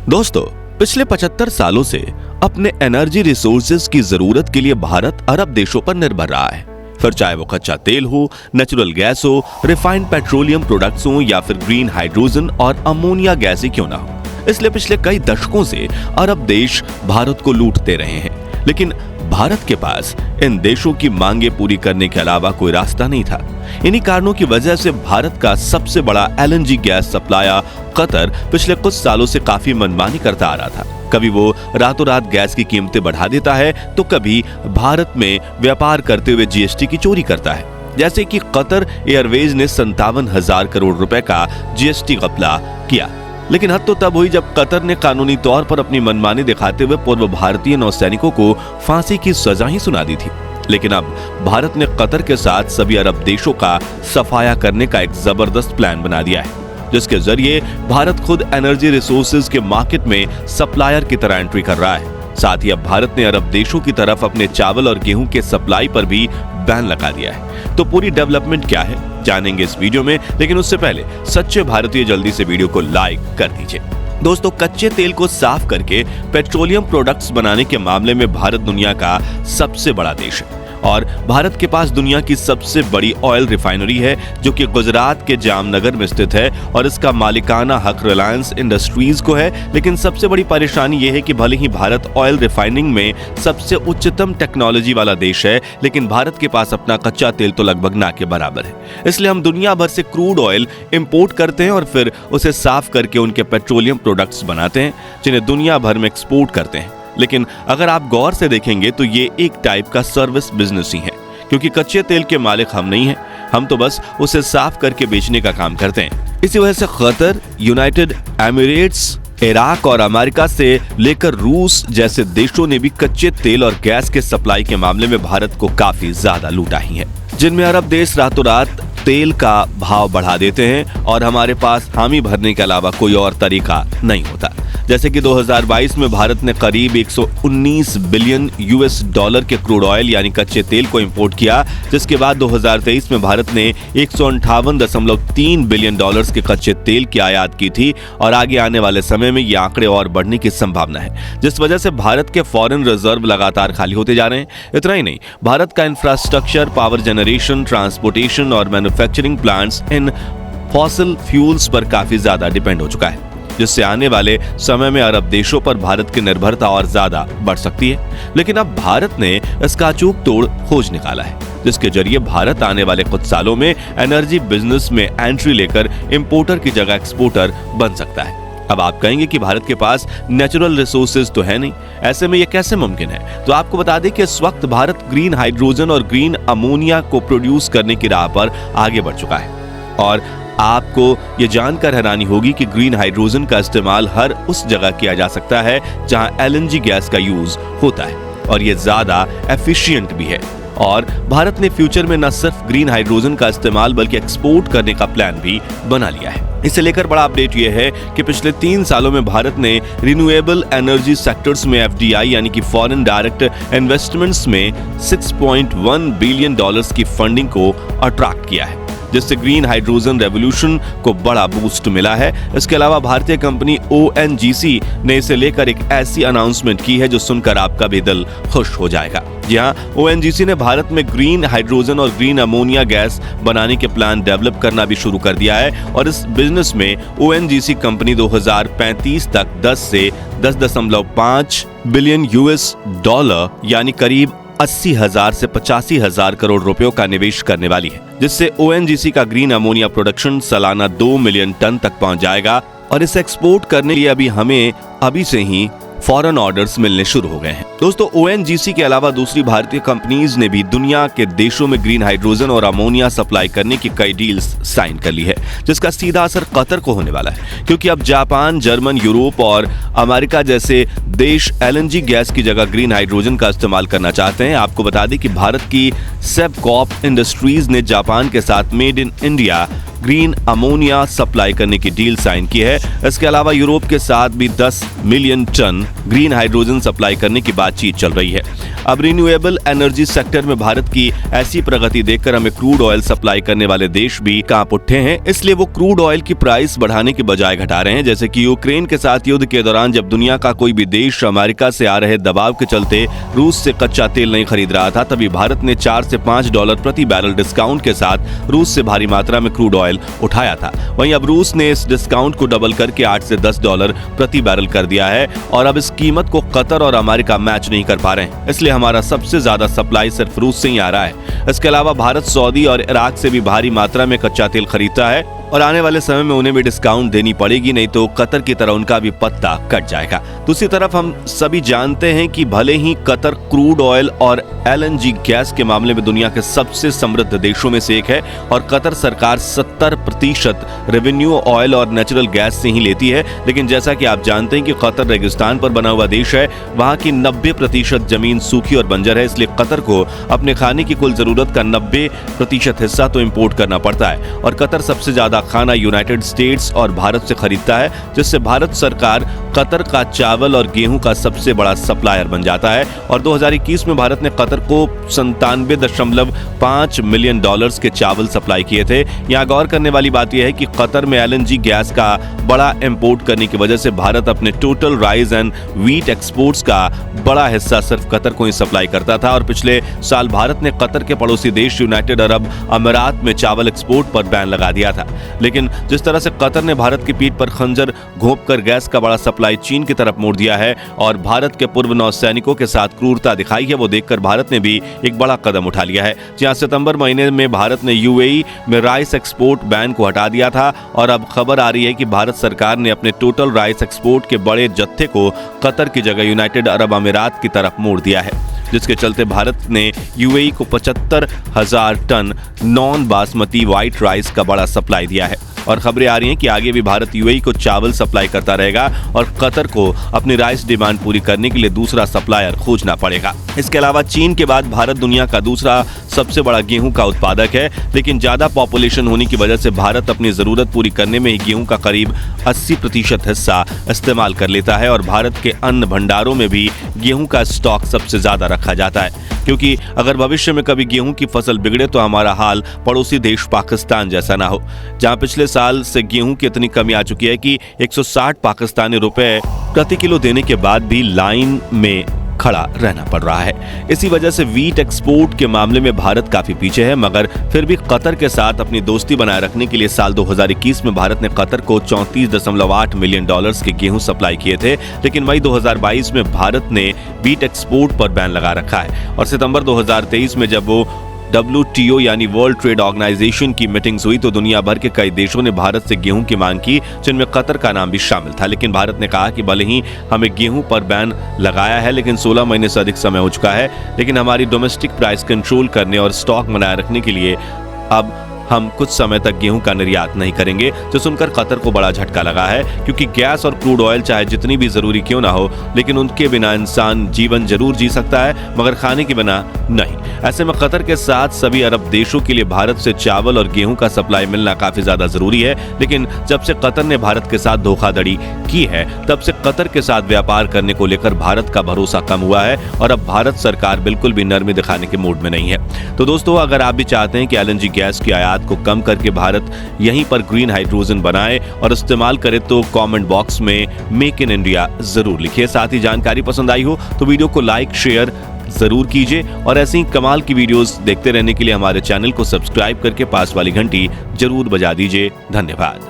दोस्तों, पिछले 75 सालों से अपने एनर्जी रिसोर्सेज की जरूरत के लिए भारत अरब देशों पर निर्भर रहा है। फिर चाहे वो कच्चा तेल हो, नेचुरल गैस हो, रिफाइंड पेट्रोलियम प्रोडक्ट्स हो या फिर ग्रीन हाइड्रोजन और अमोनिया गैस ही क्यों ना हो। इसलिए पिछले कई दशकों से अरब देश भारत को लूटते रहे हैं, लेकिन भारत के पास इन देशों की मांगे पूरी करने के अलावा कोई रास्ता नहीं था। इन्हीं कारणों की वजह से भारत का सबसे बड़ा एलएनजी गैस सप्लायर कतर पिछले कुछ सालों से काफी मनमानी करता आ रहा था। कभी वो रातों रात गैस की कीमतें बढ़ा देता है, तो कभी भारत में व्यापार करते हुए जीएसटी की चोरी करता है। जैसे कि कतर एयरवेज ने 57,000 करोड़ रुपए का जीएसटी घपला किया। लेकिन हद तो तब हुई जब कतर ने कानूनी तौर पर अपनी मनमानी दिखाते हुए पूर्व भारतीय नौसैनिकों को फांसी की सजा ही सुना दी थी। लेकिन अब भारत ने कतर के साथ सभी अरब देशों का सफाया करने का एक जबरदस्त प्लान बना दिया है, जिसके जरिए भारत खुद एनर्जी रिसोर्सेज के मार्केट में सप्लायर की तरह एंट्री कर रहा है। साथ ही अब भारत ने अरब देशों की तरफ अपने चावल और गेहूं के सप्लाई पर भी बैन लगा दिया है। तो पूरी डेवलपमेंट क्या है जानेंगे इस वीडियो में, लेकिन उससे पहले सच्चे भारतीय जल्दी से वीडियो को लाइक कर दीजिए। दोस्तों, कच्चे तेल को साफ करके पेट्रोलियम प्रोडक्ट्स बनाने के मामले में भारत दुनिया का सबसे बड़ा देश है और भारत के पास दुनिया की सबसे बड़ी ऑयल रिफाइनरी है, जो कि गुजरात के जामनगर में स्थित है और इसका मालिकाना हक रिलायंस इंडस्ट्रीज को है। लेकिन सबसे बड़ी परेशानी यह है कि भले ही भारत ऑयल रिफाइनिंग में सबसे उच्चतम टेक्नोलॉजी वाला देश है, लेकिन भारत के पास अपना कच्चा तेल तो लगभग ना के बराबर है। इसलिए हम दुनिया भर से क्रूड ऑयल इंपोर्ट करते हैं और फिर उसे साफ करके उनके पेट्रोलियम प्रोडक्ट्स बनाते हैं, जिन्हें दुनिया भर में एक्सपोर्ट करते हैं। लेकिन अगर आप गौर से देखेंगे तो ये एक टाइप का सर्विस बिजनेस ही है, क्योंकि कच्चे तेल के मालिक हम नहीं हैं, हम तो बस उसे साफ करके बेचने का काम करते हैं। इसी वजह से कतर, यूनाइटेड एमिरेट्स, इराक और अमेरिका से लेकर रूस जैसे देशों ने भी कच्चे तेल और गैस के सप्लाई के मामले में भारत को काफी ज्यादा लूटा ही है, जिनमें अरब देश रातों रात तेल का भाव बढ़ा देते हैं और हमारे पास हामी भरने के अलावा कोई और तरीका नहीं होता। जैसे कि 2022 में भारत ने करीब 119 बिलियन यूएस डॉलर के क्रूड ऑयल यानी कच्चे तेल को इंपोर्ट किया, जिसके बाद 2023 में भारत ने 158.3 बिलियन डॉलर्स के कच्चे तेल की आयात की थी और आगे आने वाले समय में ये आंकड़े और बढ़ने की संभावना है, जिस वजह से भारत के फॉरेन रिजर्व लगातार खाली होते जा रहे हैं। इतना ही नहीं, भारत का इंफ्रास्ट्रक्चर, पावर जनरेशन, ट्रांसपोर्टेशन और manufacturing plants in fossil fuels पर काफी ज्यादा डिपेंड हो चुका है, जिससे आने वाले समय में अरब देशों पर भारत की निर्भरता और ज्यादा बढ़ सकती है। लेकिन अब भारत ने इसका अचूक तोड़ खोज निकाला है, जिसके जरिए भारत आने वाले कुछ सालों में एनर्जी बिजनेस में एंट्री लेकर इंपोर्टर की जगह एक्सपोर्टर बन सकता है। अब आप कहेंगे कि भारत के पास नेचुरल रिसोर्सेज तो है नहीं, ऐसे में यह कैसे मुमकिन है? तो आपको बता दें कि इस वक्त भारत ग्रीन हाइड्रोजन और ग्रीन अमोनिया को प्रोड्यूस करने की राह पर आगे बढ़ चुका है। और आपको ये जानकर हैरानी होगी कि ग्रीन हाइड्रोजन का इस्तेमाल हर उस जगह किया जा सकता है जहां एलएनजी गैस का यूज होता है और ये ज्यादा एफिशिएंट भी है। और भारत ने फ्यूचर में न सिर्फ ग्रीन हाइड्रोजन का इस्तेमाल बल्कि एक्सपोर्ट करने का प्लान भी बना लिया है। इसे लेकर बड़ा अपडेट यह है कि पिछले 3 सालों में भारत ने रिन्यूएबल एनर्जी सेक्टर्स में एफडीआई यानी कि फॉरेन डायरेक्ट इन्वेस्टमेंट्स में 6.1 बिलियन डॉलर्स की फंडिंग को अट्रैक्ट किया है, जिससे ग्रीन हाइड्रोजन रेवोल्यूशन को बड़ा बूस्ट मिला है। इसके अलावा भारतीय कंपनी ओएनजीसी ने इसे लेकर एक ऐसी अनाउंसमेंट की है जो सुनकर आपका भी दिल खुश हो जाएगा। जी हां, ओएनजीसी ने भारत में ग्रीन हाइड्रोजन और ग्रीन अमोनिया गैस बनाने के प्लान डेवलप करना भी शुरू कर दिया है और इस बिजनेस में ओएनजीसी कंपनी 2035 तक 10 से 10.5 बिलियन यूएस डॉलर यानी करीब 80,000 से 85,000 करोड़ रुपयों का निवेश करने वाली है, जिससे ओएनजीसी का ग्रीन अमोनिया प्रोडक्शन सालाना 2 मिलियन टन तक पहुंच जाएगा और इसे एक्सपोर्ट करने के लिए हमें अभी से ही फॉरेन ऑर्डर्स मिलने शुरू हो गए हैं। दोस्तों, ओएनजीसी के अलावा दूसरी भारतीय कंपनीज ने भी दुनिया के देशों में ग्रीन हाइड्रोजन और अमोनिया सप्लाई करने की कई डील्स साइन कर ली है, जिसका सीधा असर कतर को होने वाला है, क्योंकि अब जापान, जर्मन, यूरोप और अमेरिका जैसे देश एलएनजी गैस की जगह ग्रीन हाइड्रोजन का इस्तेमाल करना चाहते हैं। आपको बता दें कि भारत की सेबकॉप इंडस्ट्रीज ने जापान के साथ made in India green ammonia supply करने की डील साइन की है। इसके अलावा यूरोप के साथ भी 10 million tonne green hydrogen supply करने की बातचीत चल रही है। अब रिन्यूएबल एनर्जी सेक्टर में भारत की ऐसी प्रगति देखकर हमें क्रूड ऑयल सप्लाई करने वाले देश भी कांप उठे हैं। इसलिए वो क्रूड ऑयल की प्राइस बढ़ाने की बजाय घटा रहे हैं। जैसे कि यूक्रेन के साथ युद्ध के दौरान जब दुनिया का कोई भी देश अमेरिका से आ रहे दबाव के चलते रूस से कच्चा तेल नहीं खरीद रहा था, तभी भारत ने $4 से $5 प्रति बैरल डिस्काउंट के साथ रूस से भारी मात्रा में क्रूड ऑयल उठाया था। वहीं अब रूस ने इस डिस्काउंट को डबल करके $8 से $10 प्रति बैरल कर दिया है और अब इस कीमत को कतर और अमेरिका मैच नहीं कर पा रहे हैं। इसलिए हमारा सबसे ज्यादा सप्लाई सिर्फ रूस से ही आ रहा है। इसके अलावा भारत सऊदी और इराक से भी भारी मात्रा में कच्चा तेल खरीदता है और आने वाले समय में उन्हें भी डिस्काउंट देनी पड़ेगी, नहीं तो कतर की तरह उनका भी पत्ता कट जाएगा। दूसरी तरफ हम सभी जानते हैं कि भले ही कतर क्रूड ऑयल और LNG गैस के मामले में दुनिया के सबसे समृद्ध देशों में से एक है और कतर सरकार 70% रेवेन्यू ऑयल और नेचुरल गैस से ही लेती है, लेकिन जैसा कि आप जानते हैं कि कतर रेगिस्तान पर बना हुआ देश है, वहां की 90% जमीन सूखी और बंजर है। इसलिए कतर को अपने खाने की कुल जरूरत का 90% हिस्सा तो इंपोर्ट करना पड़ता है और कतर सबसे ज्यादा खाना यूनाइटेड स्टेट्स और भारत से खरीदता है, जिससे भारत सरकार कतर का चावल और गेहूं का सबसे बड़ा सप्लायर बन जाता है। और 2021 में भारत ने कतर को $97.5 मिलियन के चावल सप्लाई किए थे। यहाँ गौर करने वाली बात यह है कि कतर में LNG गैस का बड़ा इंपोर्ट करने की वजह से भारत अपने total rice and wheat exports का बड़ा हिस्सा सिर्फ कतर को ही सप्लाई करता था और पिछले साल भारत ने कतर के पड़ोसी देश यूनाइटेड अरब अमीरात में चावल एक्सपोर्ट पर बैन लगा दिया था। लेकिन जिस तरह से कतर ने भारत की पीठ पर खंजर घोंपकर गैस का बड़ा सप्लाई चीन की तरफ मोड़ दिया है और भारत के पूर्व नौसैनिकों के साथ क्रूरता दिखाई है, वो देखकर भारत ने भी एक बड़ा कदम उठा लिया है। जहां सितंबर महीने में भारत ने UAE में राइस एक्सपोर्ट बैन को हटा दिया था और अब खबर आ रही है कि भारत सरकार ने अपने टोटल राइस एक्सपोर्ट के बड़े जत्थे को कतर की जगह यूनाइटेड अरब अमीरात की तरफ मोड़ दिया है, जिसके चलते भारत ने UAE को 75,000 tonne non basmati white rice का बड़ा सप्लाई दिया है। और खबरें आ रही हैं कि आगे भी भारत UAE को चावल सप्लाई करता रहेगा और कतर को अपनी राइस डिमांड पूरी करने के लिए दूसरा सप्लायर खोजना पड़ेगा। इसके अलावा चीन के बाद भारत दुनिया का दूसरा सबसे बड़ा गेहूं का उत्पादक है, लेकिन ज्यादा पॉपुलेशन होने की वजह से भारत अपनी जरूरत पूरी करने में ही गेहूं का करीब 80% हिस्सा इस्तेमाल कर लेता है और भारत के अन्न भंडारों में भी गेहूं का स्टॉक सबसे ज्यादा रखा जाता है, क्योंकि अगर भविष्य में कभी गेहूं की फसल बिगड़े तो हमारा हाल पड़ोसी देश पाकिस्तान जैसा ना हो, जहां पिछले साल से गेहूं की इतनी कमी आ चुकी है कि 160 पाकिस्तानी रुपए प्रति किलो देने के बाद भी लाइन में खड़ा रहना पड़ रहा है। इसी वजह से व्हीट एक्सपोर्ट के मामले में भारत काफी पीछे है, मगर फिर भी कतर के साथ अपनी दोस्ती बनाए रखने के लिए साल 2021 में भारत ने कतर को $34.8 मिलियन के गेहूं सप्लाई किए थे, लेकिन मई 2022 में भारत ने व्हीट एक्सपोर्ट पर बैन लगा रखा है और सितंबर 2023 में जब वो WTO यानी वर्ल्ड ट्रेड ऑर्गेनाइजेशन की मीटिंग्स हुई तो दुनिया भर के कई देशों ने भारत से गेहूं की मांग की, जिनमें कतर का नाम भी शामिल था। लेकिन भारत ने कहा कि भले ही हमें गेहूं पर बैन लगाया है, लेकिन 16 महीने से अधिक समय हो चुका है, लेकिन हमारी डोमेस्टिक प्राइस कंट्रोल करने और स्टॉक बनाए रखने के लिए अब हम कुछ समय तक गेहूं का निर्यात नहीं करेंगे, जो सुनकर कतर को बड़ा झटका लगा है, क्योंकि गैस और क्रूड ऑयल चाहे जितनी भी जरूरी क्यों ना हो, लेकिन उनके बिना इंसान जीवन जरूर जी सकता है, मगर खाने के बिना नहीं। ऐसे में कतर के साथ सभी अरब देशों के लिए भारत से चावल और गेहूं का सप्लाई मिलना काफी ज्यादा जरूरी है, लेकिन जब से कतर ने भारत के साथ धोखाधड़ी की है, तब से कतर के साथ व्यापार करने को लेकर भारत का भरोसा कम हुआ है और अब भारत सरकार बिल्कुल भी नरमी दिखाने के मूड में नहीं है। तो दोस्तों, अगर आप भी चाहते हैं कि LNG गैस की आयात को कम करके भारत यहीं पर ग्रीन हाइड्रोजन बनाए और इस्तेमाल करे, तो कमेंट बॉक्स में मेक इन इंडिया जरूर लिखिए। साथ ही जानकारी पसंद आई हो तो वीडियो को लाइक शेयर जरूर कीजिए और ऐसे ही कमाल की वीडियोस देखते रहने के लिए हमारे चैनल को सब्सक्राइब करके पास वाली घंटी जरूर बजा दीजिए। धन्यवाद।